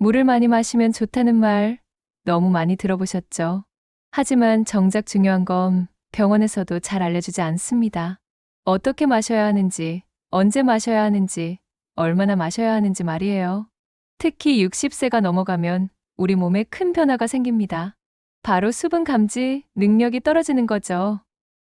물을 많이 마시면 좋다는 말 너무 많이 들어보셨죠? 하지만 정작 중요한 건 병원에서도 잘 알려주지 않습니다. 어떻게 마셔야 하는지, 언제 마셔야 하는지, 얼마나 마셔야 하는지 말이에요. 특히 60세가 넘어가면 우리 몸에 큰 변화가 생깁니다. 바로 수분 감지 능력이 떨어지는 거죠.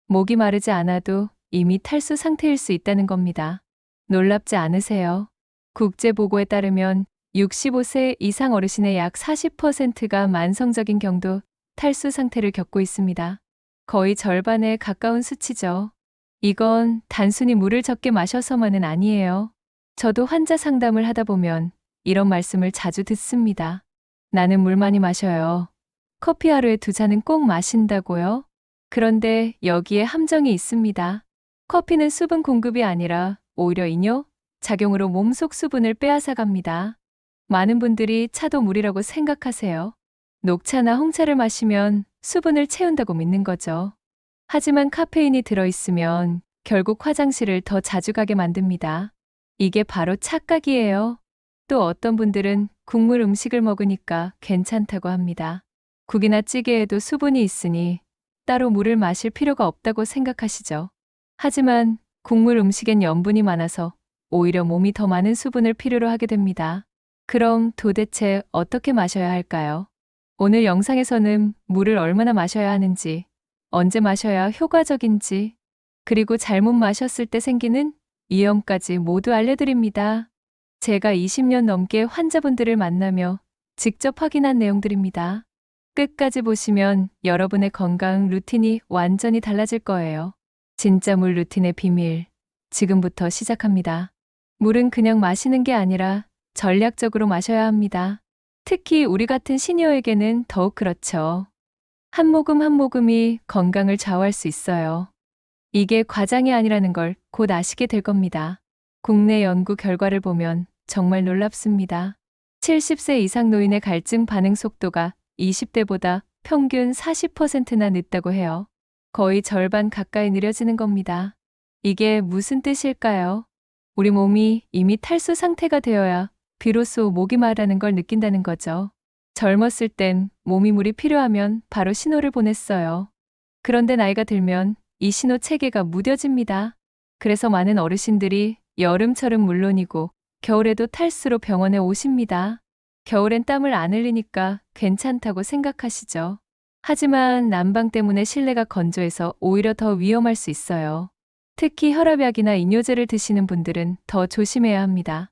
목이 마르지 않아도 이미 탈수 상태일 수 있다는 겁니다. 놀랍지 않으세요? 국제보고에 따르면 65세 이상 어르신의 약 40%가 만성적인 경도 탈수 상태를 겪고 있습니다. 거의 절반에 가까운 수치죠. 이건 단순히 물을 적게 마셔서만은 아니에요. 저도 환자 상담을 하다 보면 이런 말씀을 자주 듣습니다. 나는 물 많이 마셔요. 커피 하루에 2잔은 꼭 마신다고요? 그런데 여기에 함정이 있습니다. 커피는 수분 공급이 아니라 오히려 이뇨, 작용으로 몸속 수분을 빼앗아 갑니다. 많은 분들이 차도 물이라고 생각하세요. 녹차나 홍차를 마시면 수분을 채운다고 믿는 거죠. 하지만 카페인이 들어있으면 결국 화장실을 더 자주 가게 만듭니다. 이게 바로 착각이에요. 또 어떤 분들은 국물 음식을 먹으니까 괜찮다고 합니다. 국이나 찌개에도 수분이 있으니 따로 물을 마실 필요가 없다고 생각하시죠. 하지만 국물 음식엔 염분이 많아서 오히려 몸이 더 많은 수분을 필요로 하게 됩니다. 그럼 도대체 어떻게 마셔야 할까요? 오늘 영상에서는 물을 얼마나 마셔야 하는지, 언제 마셔야 효과적인지, 그리고 잘못 마셨을 때 생기는 위험까지 모두 알려드립니다. 제가 20년 넘게 환자분들을 만나며 직접 확인한 내용들입니다. 끝까지 보시면 여러분의 건강 루틴이 완전히 달라질 거예요. 진짜 물 루틴의 비밀, 지금부터 시작합니다. 물은 그냥 마시는 게 아니라 전략적으로 마셔야 합니다. 특히 우리 같은 시니어에게는 더욱 그렇죠. 한 모금 한 모금이 건강을 좌우할 수 있어요. 이게 과장이 아니라는 걸 곧 아시게 될 겁니다. 국내 연구 결과를 보면 정말 놀랍습니다. 70세 이상 노인의 갈증 반응 속도가 20대보다 평균 40%나 늦다고 해요. 거의 절반 가까이 느려지는 겁니다. 이게 무슨 뜻일까요? 우리 몸이 이미 탈수 상태가 되어야 비로소 목이 마르다는 걸 느낀다는 거죠. 젊었을 땐 몸이 물이 필요하면 바로 신호를 보냈어요. 그런데 나이가 들면 이 신호 체계가 무뎌집니다. 그래서 많은 어르신들이 여름철은 물론이고 겨울에도 탈수로 병원에 오십니다. 겨울엔 땀을 안 흘리니까 괜찮다고 생각하시죠. 하지만 난방 때문에 실내가 건조해서 오히려 더 위험할 수 있어요. 특히 혈압약이나 이뇨제를 드시는 분들은 더 조심해야 합니다.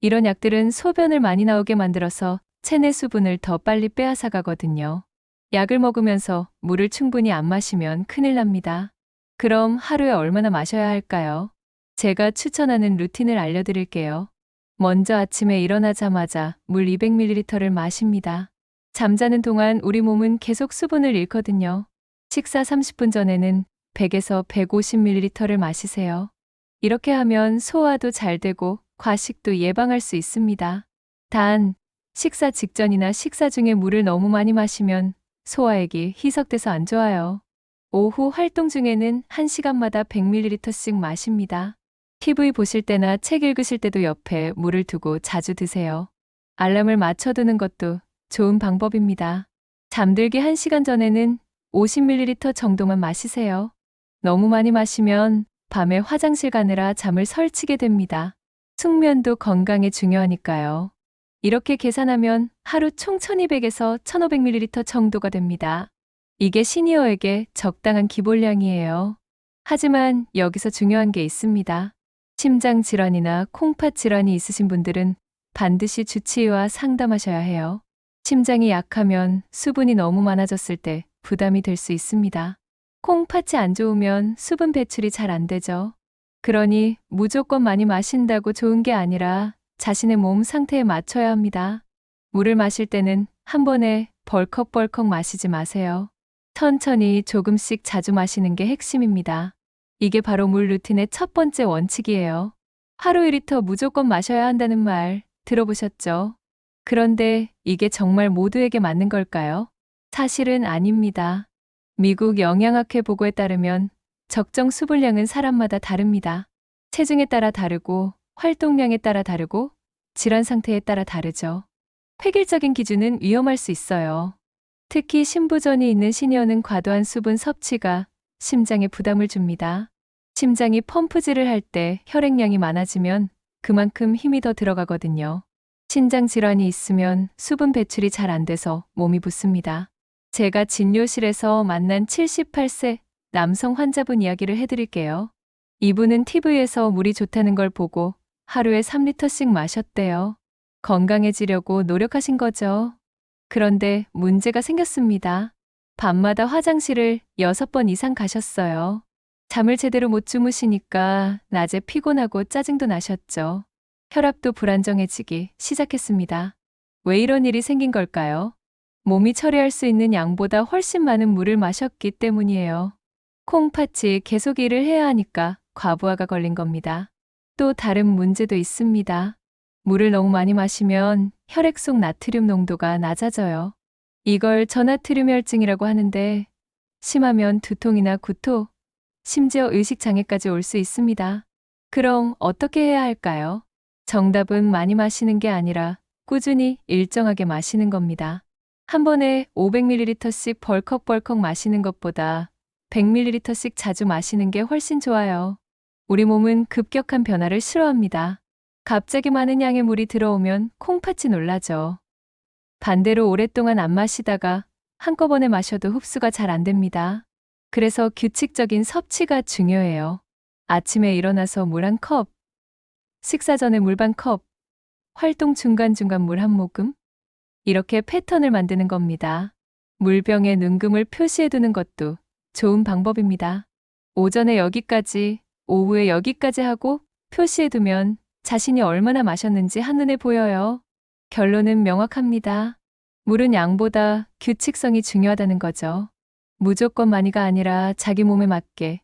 이런 약들은 소변을 많이 나오게 만들어서 체내 수분을 더 빨리 빼앗아 가거든요. 약을 먹으면서 물을 충분히 안 마시면 큰일 납니다. 그럼 하루에 얼마나 마셔야 할까요? 제가 추천하는 루틴을 알려드릴게요. 먼저 아침에 일어나자마자 물 200ml를 마십니다. 잠자는 동안 우리 몸은 계속 수분을 잃거든요. 식사 30분 전에는 100에서 150ml를 마시세요. 이렇게 하면 소화도 잘 되고 과식도 예방할 수 있습니다. 단, 식사 직전이나 식사 중에 물을 너무 많이 마시면 소화액이 희석돼서 안 좋아요. 오후 활동 중에는 1시간마다 100ml씩 마십니다. TV 보실 때나 책 읽으실 때도 옆에 물을 두고 자주 드세요. 알람을 맞춰두는 것도 좋은 방법입니다. 잠들기 1시간 전에는 50ml 정도만 마시세요. 너무 많이 마시면 밤에 화장실 가느라 잠을 설치게 됩니다. 숙면도 건강에 중요하니까요. 이렇게 계산하면 하루 총 1200에서 1500ml 정도가 됩니다. 이게 시니어에게 적당한 기본량이에요. 하지만 여기서 중요한 게 있습니다. 심장 질환이나 콩팥 질환이 있으신 분들은 반드시 주치의와 상담하셔야 해요. 심장이 약하면 수분이 너무 많아졌을 때 부담이 될 수 있습니다. 콩팥이 안 좋으면 수분 배출이 잘 안 되죠. 그러니 무조건 많이 마신다고 좋은 게 아니라 자신의 몸 상태에 맞춰야 합니다. 물을 마실 때는 한 번에 벌컥벌컥 마시지 마세요. 천천히 조금씩 자주 마시는 게 핵심입니다. 이게 바로 물 루틴의 첫 번째 원칙이에요. 하루 1리터 무조건 마셔야 한다는 말 들어보셨죠? 그런데 이게 정말 모두에게 맞는 걸까요? 사실은 아닙니다. 미국 영양학회 보고에 따르면 적정 수분량은 사람마다 다릅니다. 체중에 따라 다르고 활동량에 따라 다르고 질환 상태에 따라 다르죠. 획일적인 기준은 위험할 수 있어요. 특히 신부전이 있는 시니어는 과도한 수분 섭취가 심장에 부담을 줍니다. 심장이 펌프질을 할 때 혈액량이 많아지면 그만큼 힘이 더 들어가거든요. 신장 질환이 있으면 수분 배출이 잘 안 돼서 몸이 붓습니다. 제가 진료실에서 만난 78세 남성 환자분 이야기를 해드릴게요. 이분은 TV에서 물이 좋다는 걸 보고 하루에 3리터씩 마셨대요. 건강해지려고 노력하신 거죠. 그런데 문제가 생겼습니다. 밤마다 화장실을 6번 이상 가셨어요. 잠을 제대로 못 주무시니까 낮에 피곤하고 짜증도 나셨죠. 혈압도 불안정해지기 시작했습니다. 왜 이런 일이 생긴 걸까요? 몸이 처리할 수 있는 양보다 훨씬 많은 물을 마셨기 때문이에요. 콩팥이 계속 일을 해야 하니까 과부하가 걸린 겁니다. 또 다른 문제도 있습니다. 물을 너무 많이 마시면 혈액 속 나트륨 농도가 낮아져요. 이걸 저나트륨혈증이라고 하는데 심하면 두통이나 구토, 심지어 의식장애까지 올 수 있습니다. 그럼 어떻게 해야 할까요? 정답은 많이 마시는 게 아니라 꾸준히 일정하게 마시는 겁니다. 한 번에 500ml씩 벌컥벌컥 마시는 것보다 100ml씩 자주 마시는 게 훨씬 좋아요. 우리 몸은 급격한 변화를 싫어합니다. 갑자기 많은 양의 물이 들어오면 콩팥이 놀라죠. 반대로 오랫동안 안 마시다가 한꺼번에 마셔도 흡수가 잘 안 됩니다. 그래서 규칙적인 섭취가 중요해요. 아침에 일어나서 물 한 컵, 식사 전에 물 반 컵, 활동 중간중간 물 한 모금? 이렇게 패턴을 만드는 겁니다. 물병에 눈금을 표시해 두는 것도 좋은 방법입니다. 오전에 여기까지, 오후에 여기까지 하고 표시해 두면 자신이 얼마나 마셨는지 한눈에 보여요. 결론은 명확합니다. 물은 양보다 규칙성이 중요하다는 거죠. 무조건 많이가 아니라 자기 몸에 맞게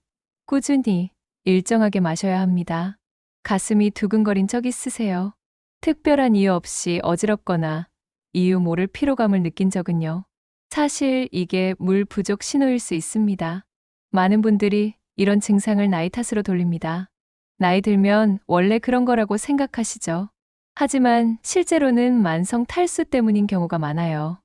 꾸준히 일정하게 마셔야 합니다. 가슴이 두근거린 적 있으세요? 특별한 이유 없이 어지럽거나 이유 모를 피로감을 느낀 적은요? 사실 이게 물 부족 신호일 수 있습니다. 많은 분들이 이런 증상을 나이 탓으로 돌립니다. 나이 들면 원래 그런 거라고 생각하시죠. 하지만 실제로는 만성 탈수 때문인 경우가 많아요.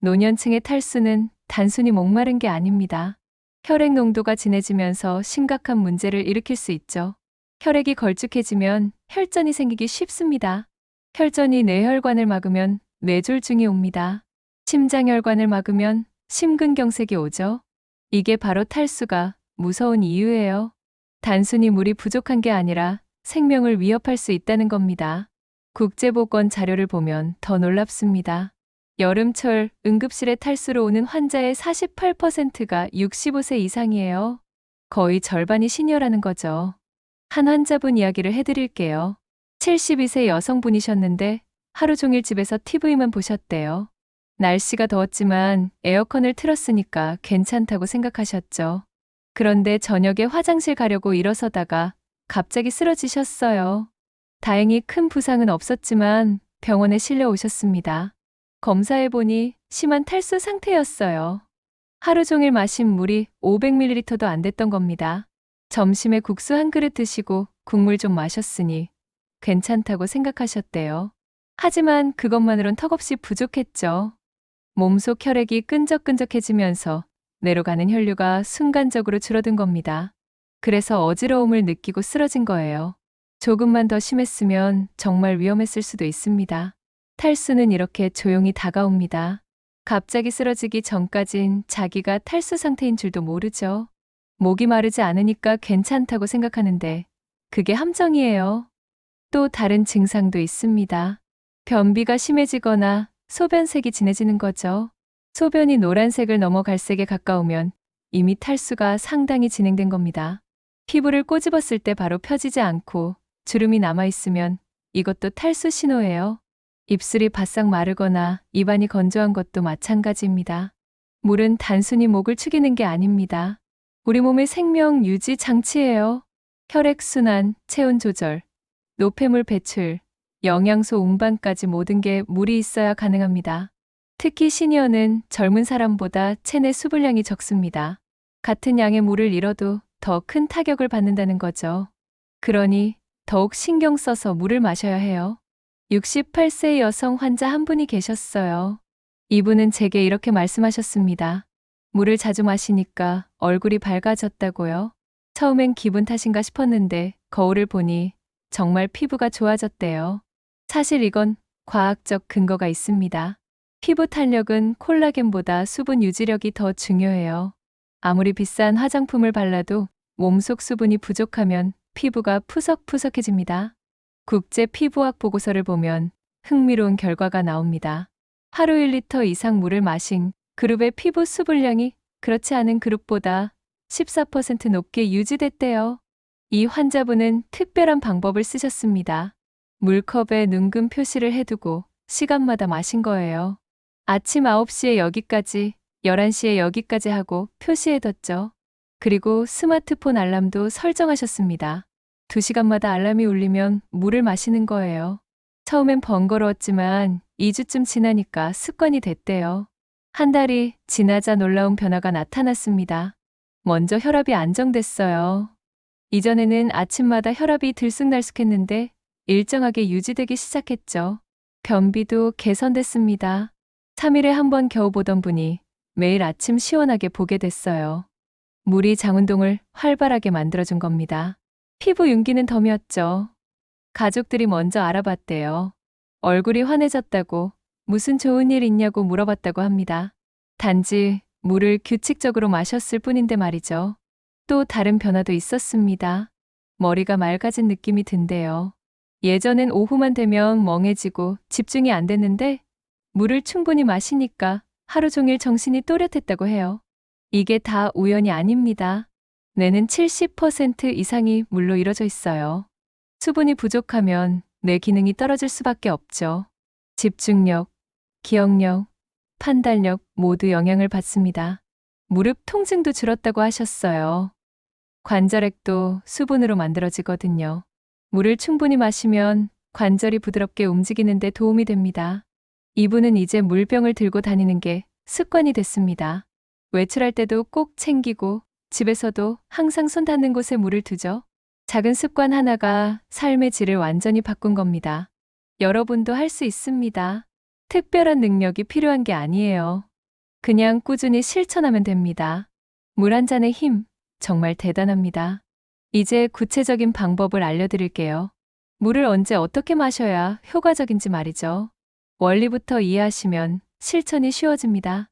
노년층의 탈수는 단순히 목마른 게 아닙니다. 혈액 농도가 진해지면서 심각한 문제를 일으킬 수 있죠. 혈액이 걸쭉해지면 혈전이 생기기 쉽습니다. 혈전이 뇌혈관을 막으면 뇌졸중이 옵니다. 심장혈관을 막으면 심근경색이 오죠. 이게 바로 탈수가 무서운 이유예요. 단순히 물이 부족한 게 아니라 생명을 위협할 수 있다는 겁니다. 국제보건 자료를 보면 더 놀랍습니다. 여름철 응급실에 탈수로 오는 환자의 48%가 65세 이상이에요. 거의 절반이 시니어라는 거죠. 한 환자분 이야기를 해드릴게요. 72세 여성분이셨는데 하루 종일 집에서 TV만 보셨대요. 날씨가 더웠지만 에어컨을 틀었으니까 괜찮다고 생각하셨죠. 그런데 저녁에 화장실 가려고 일어서다가 갑자기 쓰러지셨어요. 다행히 큰 부상은 없었지만 병원에 실려 오셨습니다. 검사해보니 심한 탈수 상태였어요. 하루 종일 마신 물이 500ml도 안 됐던 겁니다. 점심에 국수 한 그릇 드시고 국물 좀 마셨으니 괜찮다고 생각하셨대요. 하지만 그것만으론 턱없이 부족했죠. 몸속 혈액이 끈적끈적해지면서 뇌로 가는 혈류가 순간적으로 줄어든 겁니다. 그래서 어지러움을 느끼고 쓰러진 거예요. 조금만 더 심했으면 정말 위험했을 수도 있습니다. 탈수는 이렇게 조용히 다가옵니다. 갑자기 쓰러지기 전까진 자기가 탈수 상태인 줄도 모르죠. 목이 마르지 않으니까 괜찮다고 생각하는데 그게 함정이에요. 또 다른 증상도 있습니다. 변비가 심해지거나 소변색이 진해지는 거죠. 소변이 노란색을 넘어 갈색에 가까우면 이미 탈수가 상당히 진행된 겁니다. 피부를 꼬집었을 때 바로 펴지지 않고 주름이 남아있으면 이것도 탈수 신호예요. 입술이 바싹 마르거나 입안이 건조한 것도 마찬가지입니다. 물은 단순히 목을 축이는 게 아닙니다. 우리 몸의 생명 유지 장치예요. 혈액순환, 체온 조절, 노폐물 배출, 영양소 운반까지 모든 게 물이 있어야 가능합니다. 특히 시니어는 젊은 사람보다 체내 수분량이 적습니다. 같은 양의 물을 잃어도 더 큰 타격을 받는다는 거죠. 그러니 더욱 신경 써서 물을 마셔야 해요. 68세 여성 환자 한 분이 계셨어요. 이분은 제게 이렇게 말씀하셨습니다. 물을 자주 마시니까 얼굴이 밝아졌다고요. 처음엔 기분 탓인가 싶었는데 거울을 보니 정말 피부가 좋아졌대요. 사실 이건 과학적 근거가 있습니다. 피부 탄력은 콜라겐보다 수분 유지력이 더 중요해요. 아무리 비싼 화장품을 발라도 몸속 수분이 부족하면 피부가 푸석푸석해집니다. 국제 피부학 보고서를 보면 흥미로운 결과가 나옵니다. 하루 1리터 이상 물을 마신 그룹의 피부 수분량이 그렇지 않은 그룹보다 14% 높게 유지됐대요. 이 환자분은 특별한 방법을 쓰셨습니다. 물컵에 눈금 표시를 해두고 시간마다 마신 거예요. 아침 9시에 여기까지, 11시에 여기까지 하고 표시해뒀죠. 그리고 스마트폰 알람도 설정하셨습니다. 2시간마다 알람이 울리면 물을 마시는 거예요. 처음엔 번거로웠지만 2주쯤 지나니까 습관이 됐대요. 한 달이 지나자 놀라운 변화가 나타났습니다. 먼저 혈압이 안정됐어요. 이전에는 아침마다 혈압이 들쑥날쑥했는데 일정하게 유지되기 시작했죠. 변비도 개선됐습니다. 3일에 한 번 겨우 보던 분이 매일 아침 시원하게 보게 됐어요. 물이 장운동을 활발하게 만들어준 겁니다. 피부 윤기는 덤이었죠. 가족들이 먼저 알아봤대요. 얼굴이 환해졌다고, 무슨 좋은 일 있냐고 물어봤다고 합니다. 단지 물을 규칙적으로 마셨을 뿐인데 말이죠. 또 다른 변화도 있었습니다. 머리가 맑아진 느낌이 든대요. 예전엔 오후만 되면 멍해지고 집중이 안 됐는데 물을 충분히 마시니까 하루 종일 정신이 또렷했다고 해요. 이게 다 우연이 아닙니다. 뇌는 70% 이상이 물로 이루어져 있어요. 수분이 부족하면 뇌 기능이 떨어질 수밖에 없죠. 집중력, 기억력, 판단력 모두 영향을 받습니다. 무릎 통증도 줄었다고 하셨어요. 관절액도 수분으로 만들어지거든요. 물을 충분히 마시면 관절이 부드럽게 움직이는 데 도움이 됩니다. 이분은 이제 물병을 들고 다니는 게 습관이 됐습니다. 외출할 때도 꼭 챙기고 집에서도 항상 손 닿는 곳에 물을 두죠. 작은 습관 하나가 삶의 질을 완전히 바꾼 겁니다. 여러분도 할 수 있습니다. 특별한 능력이 필요한 게 아니에요. 그냥 꾸준히 실천하면 됩니다. 물 한 잔의 힘, 정말 대단합니다. 이제 구체적인 방법을 알려드릴게요. 물을 언제 어떻게 마셔야 효과적인지 말이죠. 원리부터 이해하시면 실천이 쉬워집니다.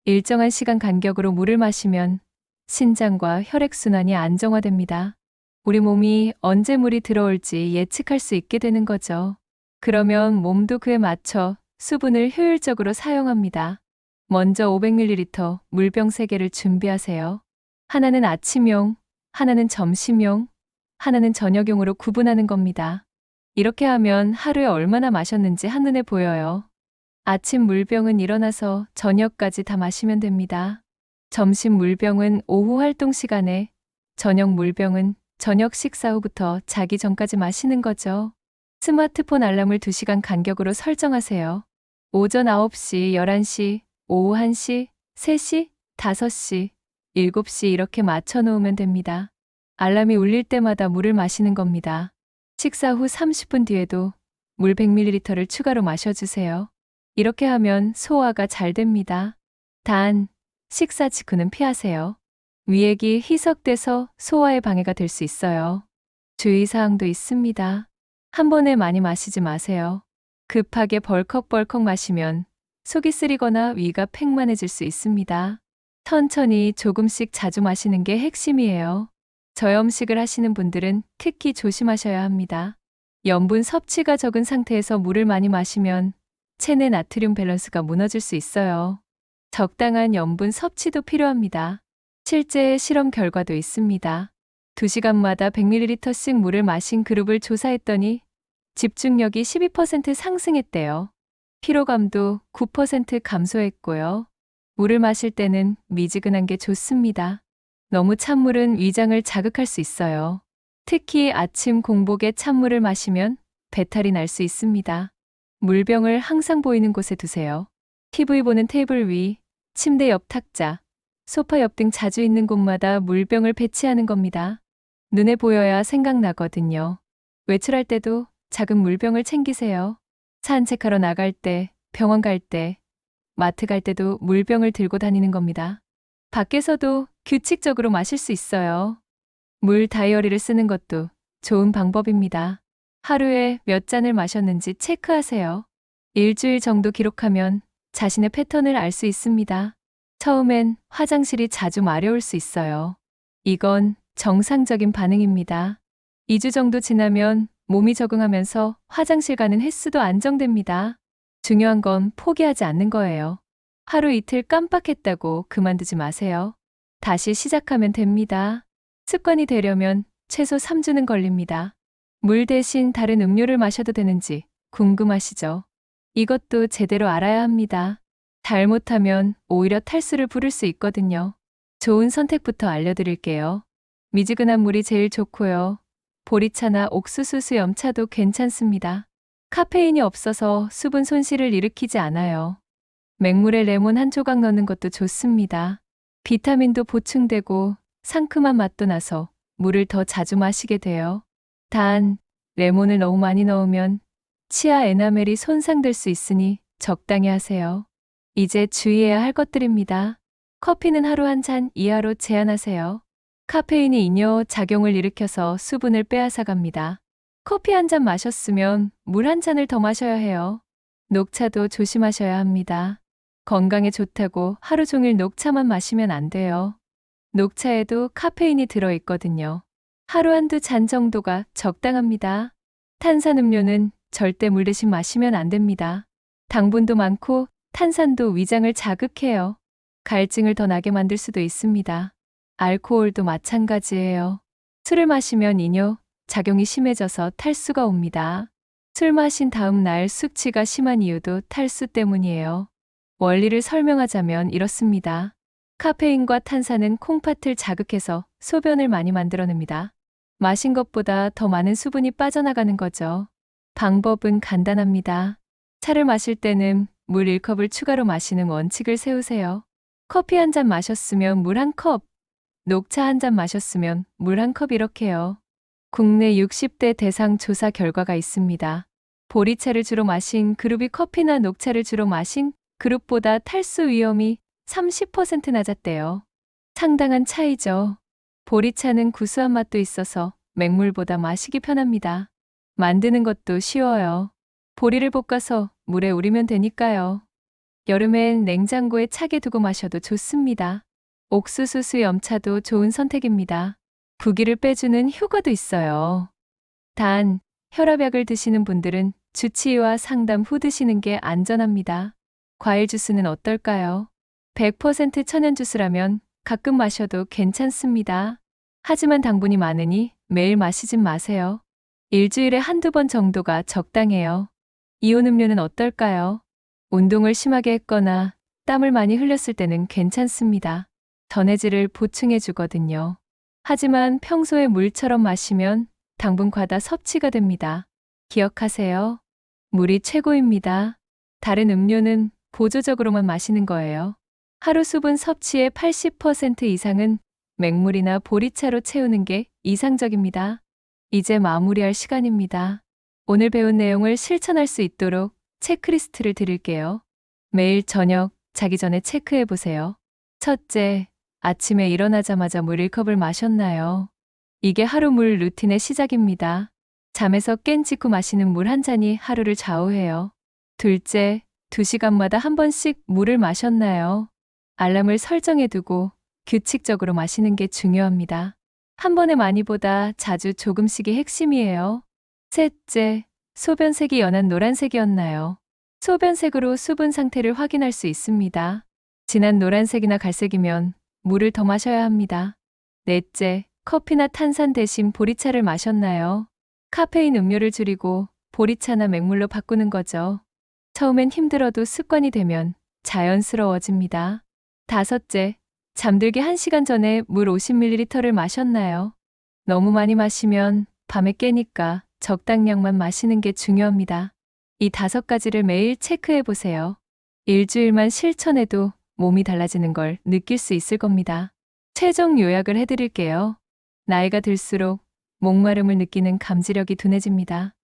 일정한 시간 간격으로 물을 마시면 신장과 혈액순환이 안정화됩니다. 우리 몸이 언제 물이 들어올지 예측할 수 있게 되는 거죠. 그러면 몸도 그에 맞춰 수분을 효율적으로 사용합니다. 먼저 500ml 물병 3개를 준비하세요. 하나는 아침용, 하나는 점심용, 하나는 저녁용으로 구분하는 겁니다. 이렇게 하면 하루에 얼마나 마셨는지 한눈에 보여요. 아침 물병은 일어나서 저녁까지 다 마시면 됩니다. 점심 물병은 오후 활동 시간에, 저녁 물병은 저녁 식사 후부터 자기 전까지 마시는 거죠. 스마트폰 알람을 2시간 간격으로 설정하세요. 오전 9시, 11시, 오후 1시, 3시, 5시, 7시 이렇게 맞춰 놓으면 됩니다. 알람이 울릴 때마다 물을 마시는 겁니다. 식사 후 30분 뒤에도 물 100ml를 추가로 마셔주세요. 이렇게 하면 소화가 잘 됩니다. 단, 식사 직후는 피하세요. 위액이 희석돼서 소화에 방해가 될 수 있어요. 주의사항도 있습니다. 한 번에 많이 마시지 마세요. 급하게 벌컥벌컥 마시면 속이 쓰리거나 위가 팽만해질 수 있습니다. 천천히 조금씩 자주 마시는 게 핵심이에요. 저염식을 하시는 분들은 특히 조심하셔야 합니다. 염분 섭취가 적은 상태에서 물을 많이 마시면 체내 나트륨 밸런스가 무너질 수 있어요. 적당한 염분 섭취도 필요합니다. 실제 실험 결과도 있습니다. 2시간마다 100ml씩 물을 마신 그룹을 조사했더니 집중력이 12% 상승했대요. 피로감도 9% 감소했고요. 물을 마실 때는 미지근한 게 좋습니다. 너무 찬물은 위장을 자극할 수 있어요. 특히 아침 공복에 찬물을 마시면 배탈이 날 수 있습니다. 물병을 항상 보이는 곳에 두세요. TV 보는 테이블 위, 침대 옆 탁자, 소파 옆 등 자주 있는 곳마다 물병을 배치하는 겁니다. 눈에 보여야 생각나거든요. 외출할 때도 작은 물병을 챙기세요. 산책하러 나갈 때, 병원 갈 때, 마트 갈 때도 물병을 들고 다니는 겁니다. 밖에서도 규칙적으로 마실 수 있어요. 물 다이어리를 쓰는 것도 좋은 방법입니다. 하루에 몇 잔을 마셨는지 체크하세요. 일주일 정도 기록하면 자신의 패턴을 알 수 있습니다. 처음엔 화장실이 자주 마려울 수 있어요. 이건 정상적인 반응입니다. 2주 정도 지나면 몸이 적응하면서 화장실 가는 횟수도 안정됩니다. 중요한 건 포기하지 않는 거예요. 하루 이틀 깜빡했다고 그만두지 마세요. 다시 시작하면 됩니다. 습관이 되려면 최소 3주는 걸립니다. 물 대신 다른 음료를 마셔도 되는지 궁금하시죠? 이것도 제대로 알아야 합니다. 잘못하면 오히려 탈수를 부를 수 있거든요. 좋은 선택부터 알려드릴게요. 미지근한 물이 제일 좋고요. 보리차나 옥수수 수염차도 괜찮습니다. 카페인이 없어서 수분 손실을 일으키지 않아요. 맹물에 레몬 한 조각 넣는 것도 좋습니다. 비타민도 보충되고 상큼한 맛도 나서 물을 더 자주 마시게 돼요. 단, 레몬을 너무 많이 넣으면 치아 에나멜이 손상될 수 있으니 적당히 하세요. 이제 주의해야 할 것들입니다. 커피는 하루 한 잔 이하로 제한하세요. 카페인이 이뇨 작용을 일으켜서 수분을 빼앗아갑니다. 커피 한 잔 마셨으면 물 한 잔을 더 마셔야 해요. 녹차도 조심하셔야 합니다. 건강에 좋다고 하루 종일 녹차만 마시면 안 돼요. 녹차에도 카페인이 들어있거든요. 하루 한두 잔 정도가 적당합니다. 탄산음료는 절대 물 대신 마시면 안 됩니다. 당분도 많고 탄산도 위장을 자극해요. 갈증을 더 나게 만들 수도 있습니다. 알코올도 마찬가지예요. 술을 마시면 이뇨 작용이 심해져서 탈수가 옵니다. 술 마신 다음 날 숙취가 심한 이유도 탈수 때문이에요. 원리를 설명하자면 이렇습니다. 카페인과 탄산은 콩팥을 자극해서 소변을 많이 만들어냅니다. 마신 것보다 더 많은 수분이 빠져나가는 거죠. 방법은 간단합니다. 차를 마실 때는 물 1컵을 추가로 마시는 원칙을 세우세요. 커피 한 잔 마셨으면 물 1컵, 녹차 한 잔 마셨으면 물 1컵 이렇게요. 국내 60대 대상 조사 결과가 있습니다. 보리차를 주로 마신 그룹이 커피나 녹차를 주로 마신 그룹보다 탈수 위험이 30% 낮았대요. 상당한 차이죠. 보리차는 구수한 맛도 있어서 맹물보다 마시기 편합니다. 만드는 것도 쉬워요. 보리를 볶아서 물에 우리면 되니까요. 여름엔 냉장고에 차게 두고 마셔도 좋습니다. 옥수수 수염차도 좋은 선택입니다. 부기를 빼주는 효과도 있어요. 단, 혈압약을 드시는 분들은 주치의와 상담 후 드시는 게 안전합니다. 과일 주스는 어떨까요? 100% 천연 주스라면 가끔 마셔도 괜찮습니다. 하지만 당분이 많으니 매일 마시진 마세요. 일주일에 한두 번 정도가 적당해요. 이온 음료는 어떨까요? 운동을 심하게 했거나 땀을 많이 흘렸을 때는 괜찮습니다. 전해질을 보충해 주거든요. 하지만 평소에 물처럼 마시면 당분 과다 섭취가 됩니다. 기억하세요. 물이 최고입니다. 다른 음료는 보조적으로만 마시는 거예요. 하루 수분 섭취의 80% 이상은 맹물이나 보리차로 채우는 게 이상적입니다. 이제 마무리할 시간입니다. 오늘 배운 내용을 실천할 수 있도록 체크리스트를 드릴게요. 매일 저녁 자기 전에 체크해 보세요. 첫째, 아침에 일어나자마자 물 1컵을 마셨나요? 이게 하루 물 루틴의 시작입니다. 잠에서 깬 직후 마시는 물 한 잔이 하루를 좌우해요. 둘째, 2시간마다 한 번씩 물을 마셨나요? 알람을 설정해 두고 규칙적으로 마시는 게 중요합니다. 한 번에 많이보다 자주 조금씩이 핵심이에요. 셋째, 소변색이 연한 노란색이었나요? 소변색으로 수분 상태를 확인할 수 있습니다. 진한 노란색이나 갈색이면 물을 더 마셔야 합니다. 넷째, 커피나 탄산 대신 보리차를 마셨나요? 카페인 음료를 줄이고 보리차나 맹물로 바꾸는 거죠. 처음엔 힘들어도 습관이 되면 자연스러워집니다. 다섯째, 잠들기 1시간 전에 물 50ml를 마셨나요? 너무 많이 마시면 밤에 깨니까 적당량만 마시는 게 중요합니다. 이 5가지를 매일 체크해 보세요. 일주일만 실천해도 몸이 달라지는 걸 느낄 수 있을 겁니다. 최종 요약을 해드릴게요. 나이가 들수록 목마름을 느끼는 감지력이 둔해집니다.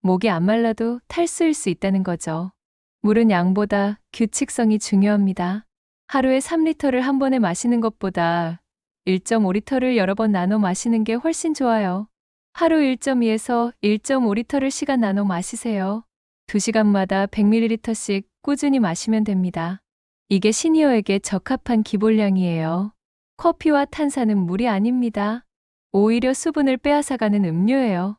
목이 안 말라도 탈수일 수 있다는 거죠. 물은 양보다 규칙성이 중요합니다. 하루에 3리터를 한 번에 마시는 것보다 1.5리터를 여러 번 나눠 마시는 게 훨씬 좋아요. 하루 1.2에서 1.5리터를 시간 나눠 마시세요. 2시간마다 100ml씩 꾸준히 마시면 됩니다. 이게 시니어에게 적합한 기본량이에요. 커피와 탄산은 물이 아닙니다. 오히려 수분을 빼앗아가는 음료예요.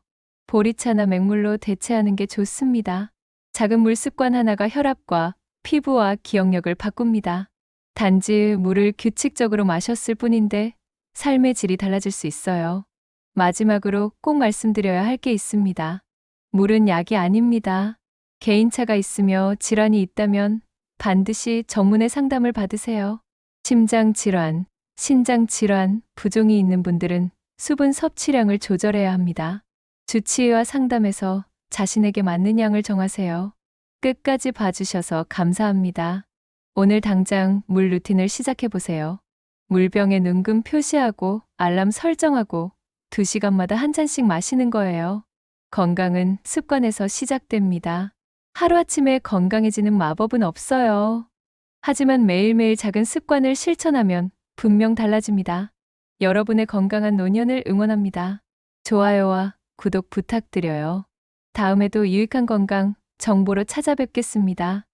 보리차나 맹물로 대체하는 게 좋습니다. 작은 물 습관 하나가 혈압과 피부와 기억력을 바꿉니다. 단지 물을 규칙적으로 마셨을 뿐인데 삶의 질이 달라질 수 있어요. 마지막으로 꼭 말씀드려야 할 게 있습니다. 물은 약이 아닙니다. 개인차가 있으며 질환이 있다면 반드시 전문의 상담을 받으세요. 심장 질환, 신장 질환, 부종이 있는 분들은 수분 섭취량을 조절해야 합니다. 주치의와 상담해서 자신에게 맞는 양을 정하세요. 끝까지 봐주셔서 감사합니다. 오늘 당장 물 루틴을 시작해보세요. 물병에 눈금 표시하고 알람 설정하고 2시간마다 한 잔씩 마시는 거예요. 건강은 습관에서 시작됩니다. 하루아침에 건강해지는 마법은 없어요. 하지만 매일매일 작은 습관을 실천하면 분명 달라집니다. 여러분의 건강한 노년을 응원합니다. 좋아요와 구독 부탁드려요. 다음에도 유익한 건강 정보로 찾아뵙겠습니다.